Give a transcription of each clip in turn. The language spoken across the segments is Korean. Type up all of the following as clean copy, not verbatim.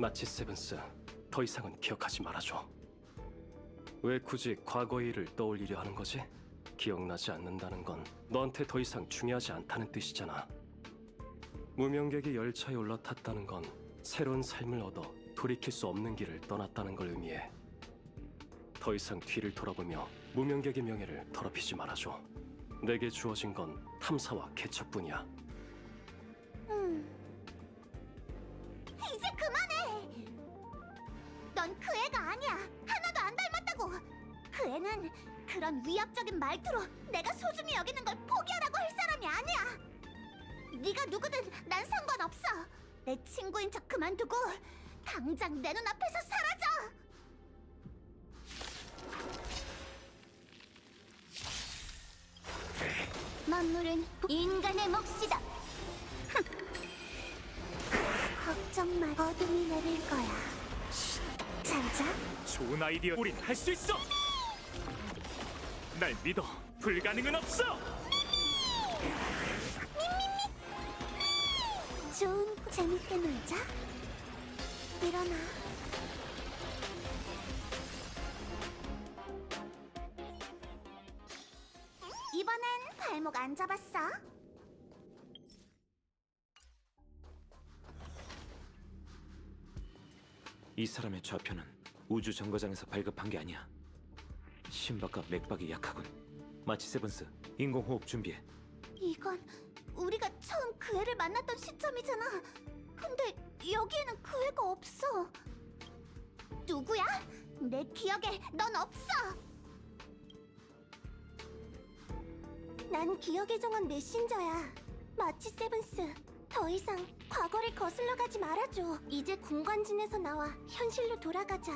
마치 세븐스, 더 이상은 기억하지 말아줘. 왜 굳이 과거의 일을 떠올리려 하는 거지? 기억나지 않는다는 건 너한테 더 이상 중요하지 않다는 뜻이잖아. 무명객이 열차에 올라탔다는 건 새로운 삶을 얻어 돌이킬 수 없는 길을 떠났다는 걸 의미해. 더 이상 뒤를 돌아보며 무명객의 명예를 더럽히지 말아줘. 내게 주어진 건 탐사와 개척뿐이야. 이제 그만해! 넌 그 애가 아니야! 하나도 안 닮았다고! 그 애는 그런 위압적인 말투로 내가 소중히 여기는 걸 포기하라고 할 사람이 아니야! 네가 누구든 난 상관없어! 내 친구인 척 그만두고 당장 내 눈앞에서 사라져! 만물은 인간의 몫이다! 걱정 마, 어둠이 내릴 거야. 잘 자. 좋은 아이디어. 우린 할 수 있어. 날 믿어. 불가능은 없어. 좋은, 재밌게 놀자. 일어나. 이번엔 발목 안 잡았어? 이 사람의 좌표는 우주 정거장에서 발급한 게 아니야. 심박과 맥박이 약하군. 마치 세븐스, 인공호흡 준비해. 이건 우리가 처음 그 애를 만났던 시점이잖아. 근데 여기에는 그 애가 없어. 누구야? 내 기억에 넌 없어. 난 기억의 정원 메신저야. 마치 세븐스. 더 이상 과거를 거슬러 가지 말아줘. 이제 공간진에서 나와 현실로 돌아가자.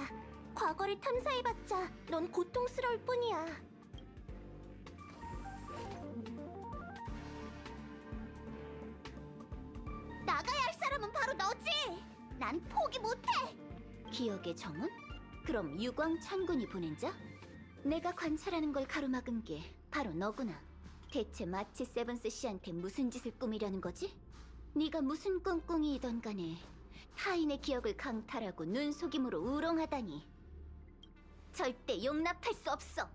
과거를 탐사해봤자 넌 고통스러울 뿐이야. 나가야 할 사람은 바로 너지. 난 포기 못해. 기억의 정원? 그럼 유광 찬군이 보낸 자? 내가 관찰하는 걸 가로막은 게 바로 너구나. 대체 마치 세븐스 씨한테 무슨 짓을 꾸미려는 거지? 네가 무슨 꿍꿍이이던 간에 타인의 기억을 강탈하고 눈속임으로 우롱하다니 절대 용납할 수 없어.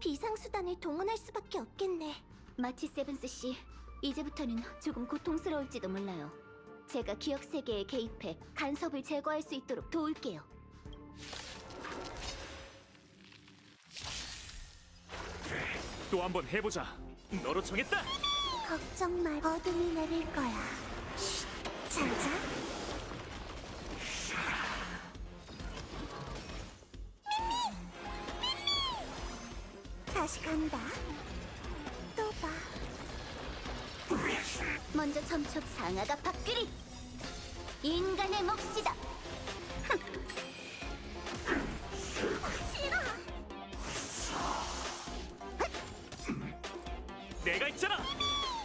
비상수단을 동원할 수밖에 없겠네. 마치 세븐스 씨, 이제부터는 조금 고통스러울지도 몰라요. 제가 기억 세계에 개입해 간섭을 제거할 수 있도록 도울게요. 또 한번 해보자. 너로 정했다. 걱정 말, 어둠이 내릴 거야. 잘 자. 다시 간다. 또 봐. 먼저 점촉 상하가 밥그리. 인간의 몫이다. 싫어. 내가 있잖아.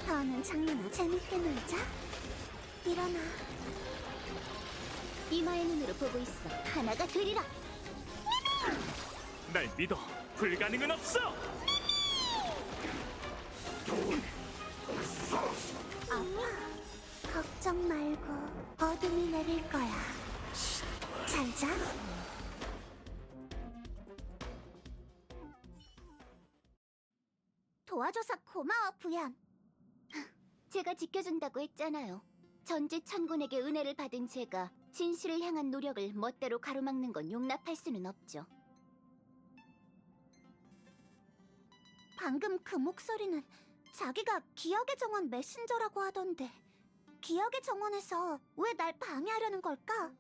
더는 장난아. 재밌게 놀자. 일어나. 이마의 눈으로 보고 있어. 하나가 되리라. 날 믿어. 불가능은 없어. 아파. 걱정 말고 어둠이 내릴 거야. 잘 자. 도와줘서 고마워, 부연. 제가 지켜준다고 했잖아요. 전지 천군에게 은혜를 받은 제가 진실을 향한 노력을 멋대로 가로막는 건 용납할 수는 없죠. 방금 그 목소리는 자기가 기억의 정원 메신저라고 하던데 기억의 정원에서 왜 날 방해하려는 걸까?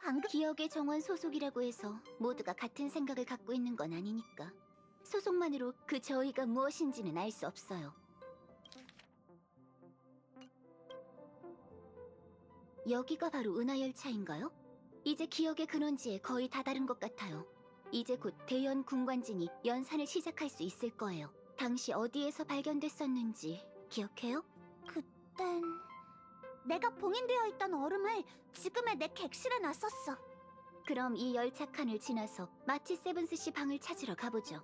방금 기억의 정원 소속이라고 해서 모두가 같은 생각을 갖고 있는 건 아니니까 소속만으로 그 저희가 무엇인지는 알 수 없어요. 여기가 바로 은하열차인가요? 이제 기억의 근원지에 거의 다다른 것 같아요. 이제 곧 대연 군관진이 연산을 시작할 수 있을 거예요. 당시 어디에서 발견됐었는지 기억해요? 그땐 내가 봉인되어 있던 얼음을 지금의 내 객실에 놨었어. 그럼 이 열차 칸을 지나서 마치 세븐스 씨 방을 찾으러 가보죠.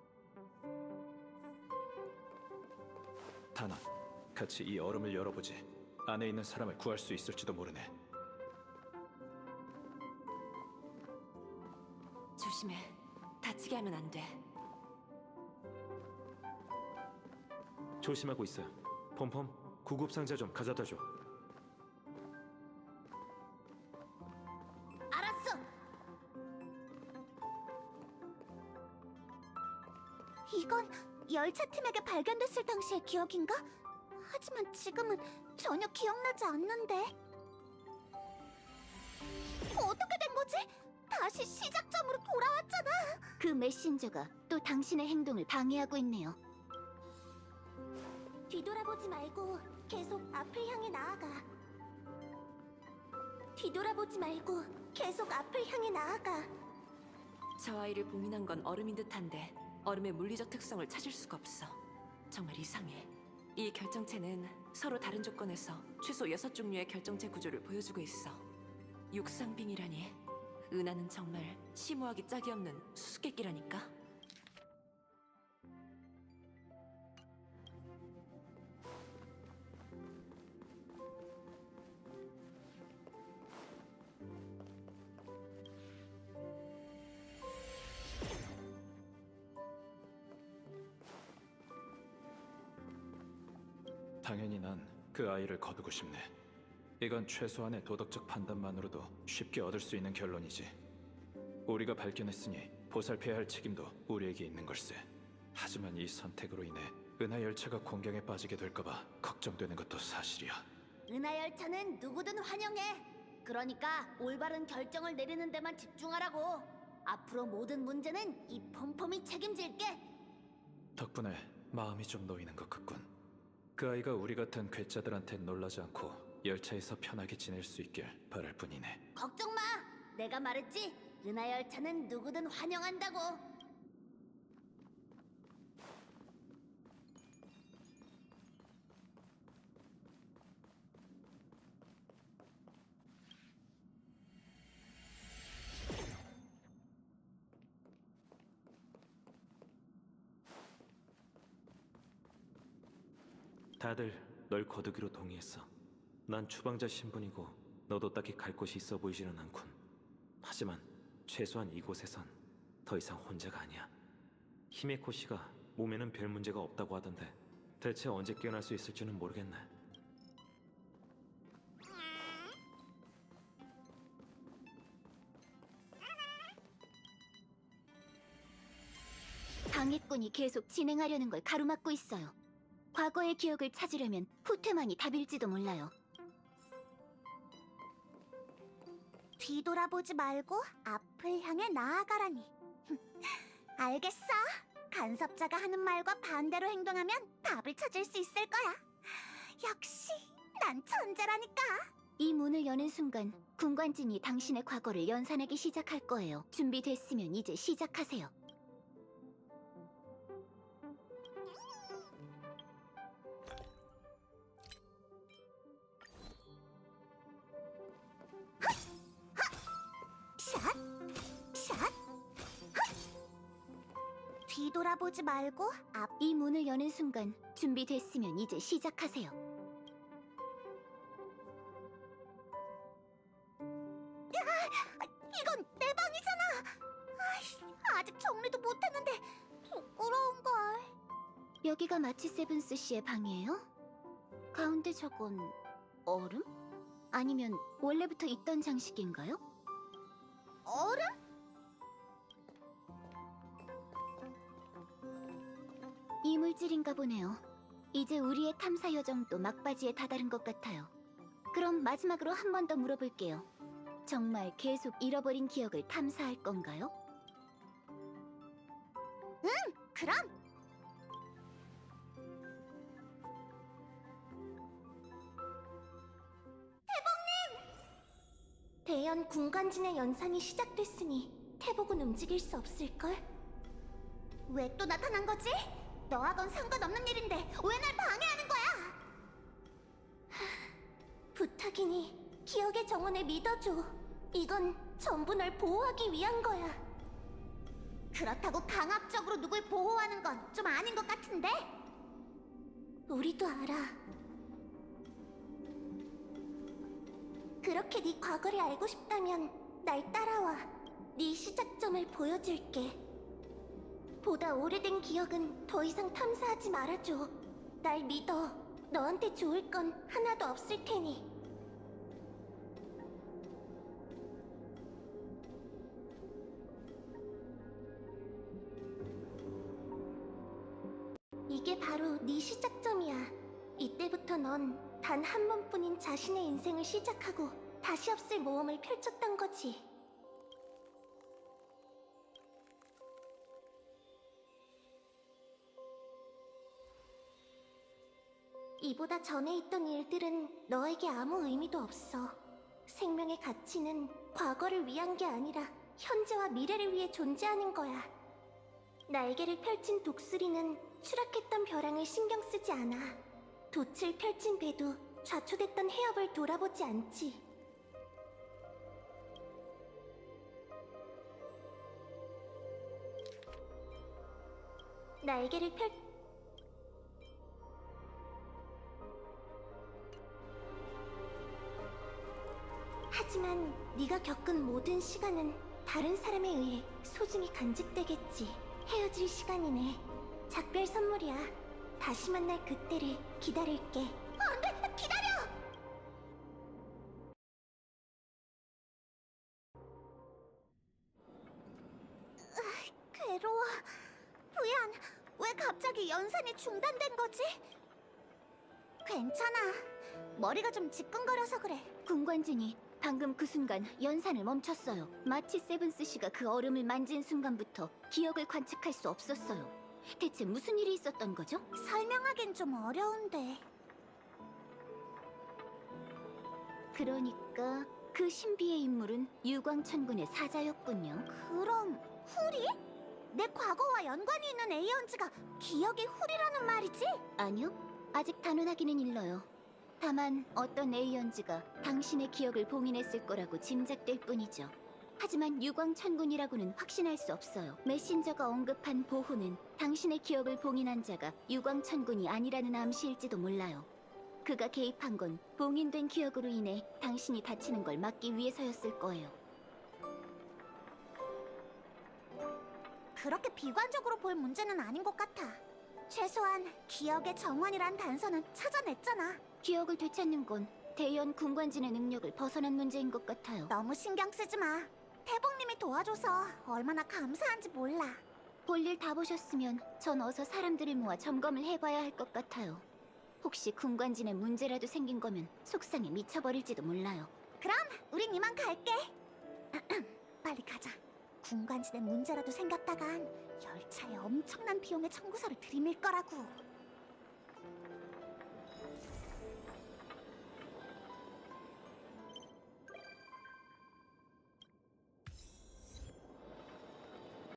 다나, 같이 이 얼음을 열어보지. 안에 있는 사람을 구할 수 있을지도 모르네. 조심해. 다치게 하면 안 돼. 조심하고 있어요. 폼폼, 구급 상자 좀 가져다 줘. 알았어. 이건 열차 팀에게 발견됐을 당시의 기억인가? 하지만 지금은 전혀 기억나지 않는데. 어떻게 된 거지? 다시 시작점으로 돌아왔잖아. 그 메신저가 또 당신의 행동을 방해하고 있네요. 뒤돌아보지 말고 계속 앞을 향해 나아가. 뒤돌아보지 말고 계속 앞을 향해 나아가. 저 아이를 봉인한 건 얼음인 듯한데 얼음의 물리적 특성을 찾을 수가 없어. 정말 이상해. 이 결정체는 서로 다른 조건에서 최소 6종류의 결정체 구조를 보여주고 있어. 육상빙이라니. 은하는 정말 심오하기 짝이 없는 수수께끼라니까. 당연히 난 그 아이를 거두고 싶네. 이건 최소한의 도덕적 판단만으로도 쉽게 얻을 수 있는 결론이지. 우리가 발견했으니 보살펴야 할 책임도 우리에게 있는 걸세. 하지만 이 선택으로 인해 은하 열차가 공경에 빠지게 될까봐 걱정되는 것도 사실이야. 은하열차는 누구든 환영해. 그러니까 올바른 결정을 내리는 데만 집중하라고. 앞으로 모든 문제는 이 폼폼이 책임질게. 덕분에 마음이 좀 놓이는 것 같군. 그 아이가 우리 같은 괴짜들한테 놀라지 않고 열차에서 편하게 지낼 수 있길 바랄 뿐이네. 걱정 마. 내가 말했지. 은하열차는 누구든 환영한다고. 다들 널 거두기로 동의했어. 난 추방자 신분이고 너도 딱히 갈 곳이 있어 보이지는 않군. 하지만 최소한 이곳에선 더 이상 혼자가 아니야. 히메코 씨가 몸에는 별 문제가 없다고 하던데 대체 언제 깨어날 수 있을지는 모르겠네. 방해꾼이 계속 진행하려는 걸 가로막고 있어요. 과거의 기억을 찾으려면 후퇴만이 답일지도 몰라요. 뒤돌아보지 말고 앞을 향해 나아가라니. 알겠어. 간섭자가 하는 말과 반대로 행동하면 답을 찾을 수 있을 거야. 역시 난 천재라니까. 이 문을 여는 순간 군관진이 당신의 과거를 연산하기 시작할 거예요. 준비됐으면 이제 시작하세요. 샷! 샷! 헛! 뒤돌아보지 말고 앞. 이 문을 여는 순간 준비됐으면 이제 시작하세요. 이건 내 방이잖아. 아직 정리도 못했는데 부끄러운걸. 여기가 마치 세븐스 씨의 방이에요? 가운데 저건 얼음? 아니면 원래부터 있던 장식인가요? 얼음? 이물질인가 보네요. 이제 우리의 탐사 여정도 막바지에 다다른 것 같아요. 그럼 마지막으로 한 번 더 물어볼게요. 정말 계속 잃어버린 기억을 탐사할 건가요? 응, 그럼! 대연 군관진의 연상이 시작됐으니 태복은 움직일 수 없을걸? 왜 또 나타난 거지? 너하건 상관없는 일인데 왜 날 방해하는 거야? 부탁이니 기억의 정원을 믿어줘. 이건 전부 널 보호하기 위한 거야. 그렇다고 강압적으로 누굴 보호하는 건 좀 아닌 것 같은데? 우리도 알아. 그렇게 네 과거를 알고 싶다면 날 따라와. 네 시작점을 보여줄게. 보다 오래된 기억은 더 이상 탐사하지 말아줘. 날 믿어. 너한테 좋을 건 하나도 없을 테니. 이게 바로 네 시작점이야. 이때부터 넌 단 한 번뿐인 자신의 인생을 시작하고 다시 없을 모험을 펼쳤던 거지. 이보다 전에 있던 일들은 너에게 아무 의미도 없어. 생명의 가치는 과거를 위한 게 아니라 현재와 미래를 위해 존재하는 거야. 날개를 펼친 독수리는 추락했던 벼랑을 신경 쓰지 않아. 돛을 펼친 배도 좌초됐던 해협을 돌아보지 않지. 날개를 펼... 하지만 네가 겪은 모든 시간은 다른 사람에 의해 소중히 간직되겠지. 헤어질 시간이네. 작별 선물이야. 다시 만날 그때를 기다릴게. 안 돼! 기다려! 괴로워. 부연, 왜 갑자기 연산이 중단된 거지? 괜찮아. 머리가 좀 지끈거려서 그래. 군관진이 방금 그 순간 연산을 멈췄어요. 마치 세븐스 씨가 그 얼음을 만진 순간부터 기억을 관측할 수 없었어요. 대체 무슨 일이 있었던 거죠? 설명하긴 좀 어려운데. 그러니까 그 신비의 인물은 유광천군의 사자였군요. 그럼 후리? 내 과거와 연관이 있는 에이언즈가 기억의 후리라는 말이지? 아니요. 아직 단언하기는 일러요. 다만 어떤 에이언즈가 당신의 기억을 봉인했을 거라고 짐작될 뿐이죠. 하지만 유광천군이라고는 확신할 수 없어요. 메신저가 언급한 보호는 당신의 기억을 봉인한 자가 유광천군이 아니라는 암시일지도 몰라요. 그가 개입한 건 봉인된 기억으로 인해 당신이 다치는 걸 막기 위해서였을 거예요. 그렇게 비관적으로 볼 문제는 아닌 것 같아. 최소한 기억의 정원이란 단서는 찾아냈잖아. 기억을 되찾는 건 대연 군관진의 능력을 벗어난 문제인 것 같아요. 너무 신경 쓰지 마. 태봉님이 도와줘서 얼마나 감사한지 몰라. 볼일 다 보셨으면 전 어서 사람들을 모아 점검을 해봐야 할 것 같아요. 혹시 군관진에 문제라도 생긴 거면 속상해 미쳐버릴지도 몰라요. 그럼 우린 이만 갈게. 빨리 가자. 군관진에 문제라도 생겼다간 열차에 엄청난 비용의 청구서를 들이밀 거라고.